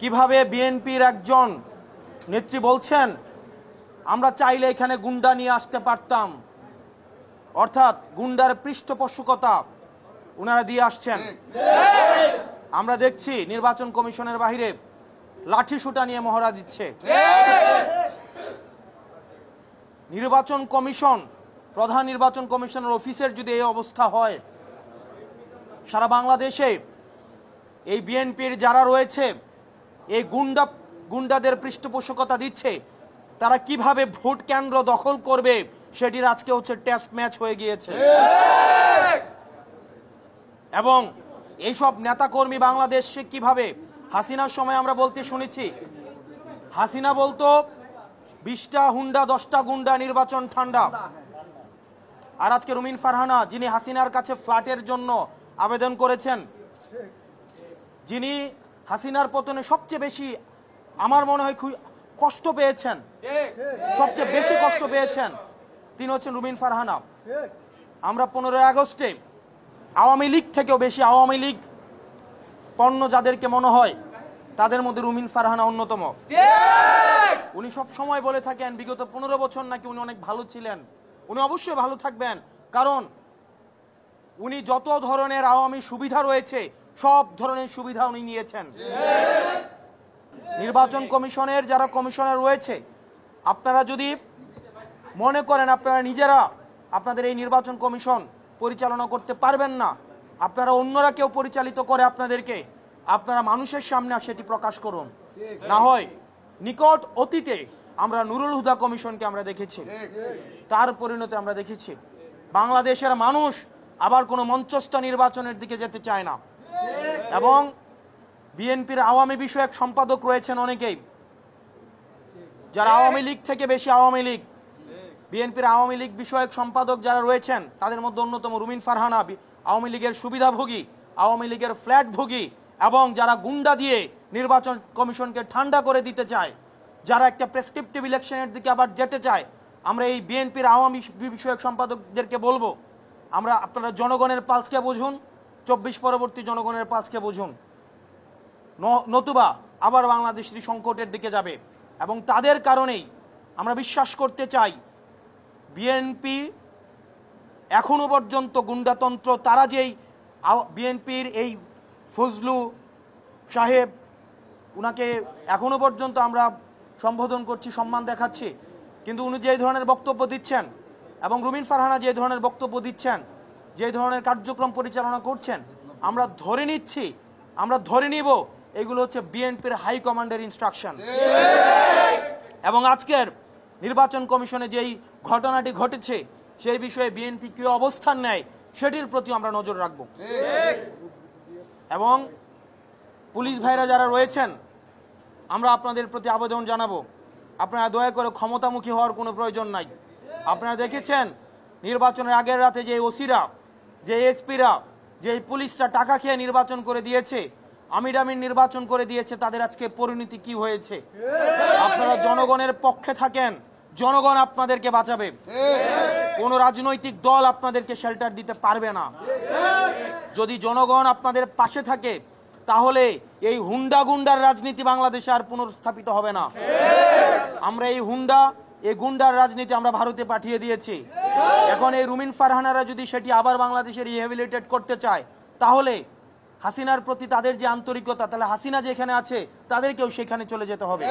কিভাবে বিএনপির একজন নেত্রী বলছেন আমরা চাইলে এখানে গুন্ডা নিয়ে আসতে পারতাম, অর্থাৎ গুন্ডার পৃষ্ঠপোষকতা ওনারা দিয়ে আসছেন। আমরা দেখছি নির্বাচন কমিশনের বাইরে লাঠি সুটা নিয়ে মহড়া দিচ্ছে। নির্বাচন কমিশন, প্রধান নির্বাচন কমিশনের অফিসের যদি এই অবস্থা হয়, সারা বাংলাদেশে এই বিএনপির যারা রয়েছে এই গুন্ডাদের পৃষ্ঠপোষকতা দিচ্ছে, তারা কিভাবে ভোট কেন্দ্র দখল করবে সেটির আজকে হচ্ছে টেস্ট ম্যাচ হয়ে গিয়েছে। এবং এইসব নেতাকর্মী বাংলাদেশে কিভাবে, হাসিনার সময় আমরা বলতে শুনেছি, হাসিনা বলতো 20টা হুন্ডা 10টা গুন্ডা নির্বাচন ঠান্ডা। আর আজকে রুমিন ফারহানা, যিনি হাসিনার কাছে ফ্ল্যাটের জন্য আবেদন করেছেন, যিনি হাসিনার পতনে সবচেয়ে বেশি আমার মনে হয় কষ্ট পেয়েছেন, সবচেয়ে বেশি কষ্ট পেয়েছেন, তিনি হচ্ছেন রুমিন ফারহানা। আমরা 15 আগস্টে আওয়ামী লীগ থেকেও বেশি আওয়ামী লীগ পণ্য যাদেরকে মনে হয় তাদের মধ্যে রুমিন ফারহানা অন্যতম। উনি সব সময় বলে থাকেন বিগত 15 বছর নাকি উনি অনেক ভালো ছিলেন। উনি অবশ্যই ভালো থাকবেন, কারণ উনি যত ধরনের আওয়ামী সুবিধা রয়েছে সব ধরনের সুবিধা উনি নিয়েছেন। নির্বাচন কমিশনের যারা কমিশনার রয়েছে, আপনারা যদি মনে করেন আপনারা নিজেরা আপনাদের এই নির্বাচন কমিশন পরিচালনা করতে পারবেন না, আপনারা অন্যরা কেউ পরিচালিত করে আপনাদেরকে, আপনারা মানুষের সামনে সেটি প্রকাশ করুন। না হয় নিকট অতীতে আমরা নুরুল হুদা কমিশনকে আমরা দেখেছি, তার পরিণতি আমরা দেখেছি। বাংলাদেশের মানুষ আবার কোনো মঞ্চস্থ নির্বাচনের দিকে যেতে চায় না। এবং বিএনপির আওয়ামী বিষয়ক সম্পাদক রয়েছেন অনেকেই, যারা আওয়ামী লীগ থেকে বেশি আওয়ামী লীগ। বিএনপির আওয়ামী লীগ বিষয়ক সম্পাদক যারা রয়েছেন তাদের মধ্যে অন্যতম রুমিন ফারহানা, আওয়ামী লীগের সুবিধাভোগী, আওয়ামী লীগের ফ্ল্যাটভোগী, এবং যারা গুন্ডা দিয়ে নির্বাচন কমিশনকে ঠান্ডা করে দিতে চায়, যারা একটা প্রেসক্রিপটিভ ইলেকশনের দিকে আবার যেতে চায়। আমরা এই বিএনপির আওয়ামী বিষয়ক সম্পাদকদেরকে বলবো, আপনারা জনগণের পালসকে বুঝুন, 24 পরবর্তী জনগণের পালসকে বুঝুন, নতুবা আবার বাংলাদেশ সংকটের দিকে যাবে। এবং তাদের কারণেই আমরা বিশ্বাস করতে চাই বিএনপি এখনো পর্যন্ত গুন্ডাতন্ত্র, তারা যেই বিএনপির এই ফজলু সাহেব, উনাকে এখনো পর্যন্ত আমরা সম্বোধন করছি, সম্মান দেখাচ্ছি, কিন্তু উনি যে ধরনের বক্তব্য দিচ্ছেন এবং রুমিন ফারহানা যে ধরনের বক্তব্য দিচ্ছেন, যে ধরনের কার্যক্রম পরিচালনা করছেন, আমরা ধরে নিচ্ছি, আমরা ধরে নিব এগুলো হচ্ছে বিএনপির হাই কমান্ডের ইনস্ট্রাকশন। এবং আজকের নির্বাচন কমিশনে যেই ঘটনাটি ঘটেছে সেই বিষয়ে বিএনপি কি অবস্থান নেয় সেটির প্রতি আমরা নজর রাখব। এবং পুলিশ ভাইরা যারা রয়েছেন, আমরা আপনাদের প্রতি আবেদন জানাবো, আপনারা দয়া করে ক্ষমতামুখী হওয়ার কোনো প্রয়োজন নাই। আপনারা দেখেছেন নির্বাচনের আগের রাতে যে ওসিরা, যে এসপিরা, যে পুলিশরা টাকা খেয়ে নির্বাচন করে দিয়েছে, আমির নির্বাচন করে দিয়েছে, তাদের আজকে পরিণতি কি হয়েছে। আপনারা জনগণের পক্ষে থাকেন, জনগণ আপনাদেরকে বাঁচাবে, কোন রাজনৈতিক দল আপনাদেরকে শেল্টার দিতে পারবে না। যদি জনগণ আপনাদের পাশে থাকে তাহলে এই হুন্ডা গুন্ডার রাজনীতি বাংলাদেশে আর পুনর্স্থাপিত হবে না। আমরা এই গুন্ডার রাজনীতি আমরা ভারতে পাঠিয়ে দিয়েছি। এখন এই রুমিন ফারহানারা যদি সেটি আবার বাংলাদেশে রিহ্যাবিলিটেট করতে চায়, তাহলে হাসিনার প্রতি তাদের যে আন্তরিকতা, তাহলে হাসিনা যেখানে আছে তাদেরকেও সেখানে চলে যেতে হবে।